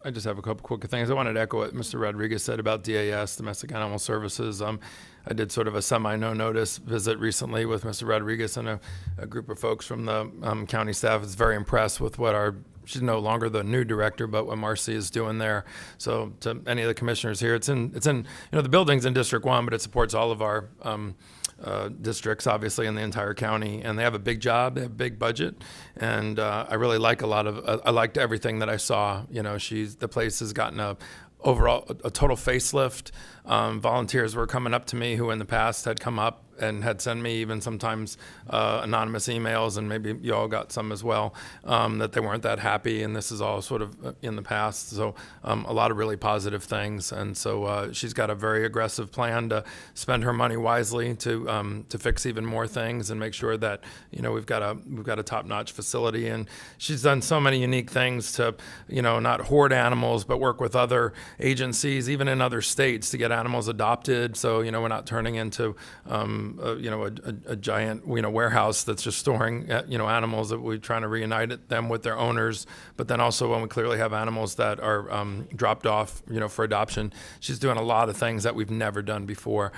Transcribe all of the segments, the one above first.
I just have a couple quick things. I wanted to echo what Mr. Rodriguez said about DAS, Domestic Animal Services. I did sort of a semi-no-notice visit recently with Mr. Rodriguez and a group of folks from the county staff. Is very impressed with what she's no longer the new director, but what Marcy is doing there. So to any of the commissioners here, it's in the building's in District 1, but it supports all of our districts, obviously, in the entire county, and they have a big job, they have a big budget, and I really like I liked everything that I saw. The place has gotten overall a total facelift. Volunteers were coming up to me who in the past had come up and had sent me even sometimes anonymous emails, and maybe you all got some as well, that they weren't that happy, and this is all sort of in the past. So a lot of really positive things, and so she's got a very aggressive plan to spend her money wisely to fix even more things and make sure that we've got a top-notch facility. And she's done so many unique things to not hoard animals, but work with other agencies, even in other states, to get animals adopted. So we're not turning into a giant warehouse that's just storing animals, that we're trying to reunite them with their owners. But then also when we clearly have animals that are dropped off for adoption, she's doing a lot of things that we've never done before.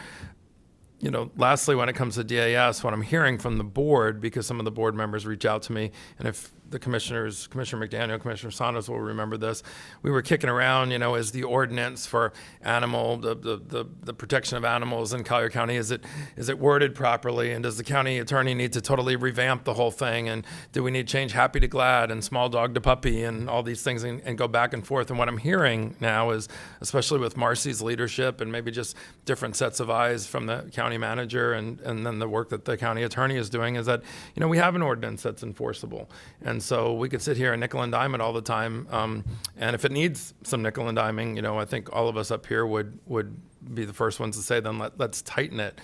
Lastly, when it comes to DAS, what I'm hearing from the board, because some of the board members reach out to me, and if the commissioners, Commissioner McDaniel, Commissioner Saunders will remember this, we were kicking around, is the ordinance for the protection of animals in Collier County, is it worded properly, and does the county attorney need to totally revamp the whole thing, and do we need to change happy to glad and small dog to puppy and all these things, and go back and forth? And what I'm hearing now is, especially with Marcy's leadership and maybe just different sets of eyes from the county manager and then the work that the county attorney is doing, is that we have an ordinance that's enforceable. And so we could sit here and nickel and dime it all the time. And if it needs some nickel and diming, I think all of us up here would be the first ones to say, then let's tighten it.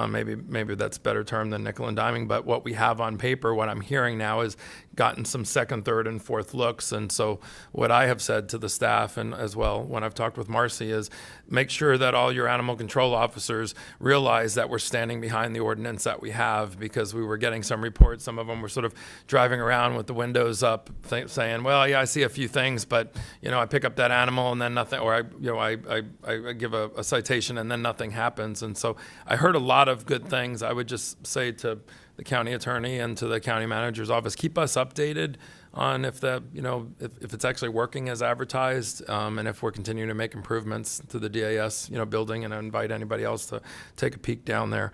Maybe that's a better term than nickel and diming. But what we have on paper, what I'm hearing now, is gotten some second, third, and fourth looks. And so what I have said to the staff, and as well when I've talked with Marcy, is make sure that all your animal control officers realize that we're standing behind the ordinance that we have, because we were getting some reports. Some of them were sort of driving around with the windows up, saying, well, yeah, I see a few things, but I pick up that animal and then nothing, or I give a citation and then nothing happens. And so I heard a lot of good things. I would just say to the county attorney and to the county manager's office, keep us updated on if if it's actually working as advertised, and if we're continuing to make improvements to the DAS building, and I invite anybody else to take a peek down there.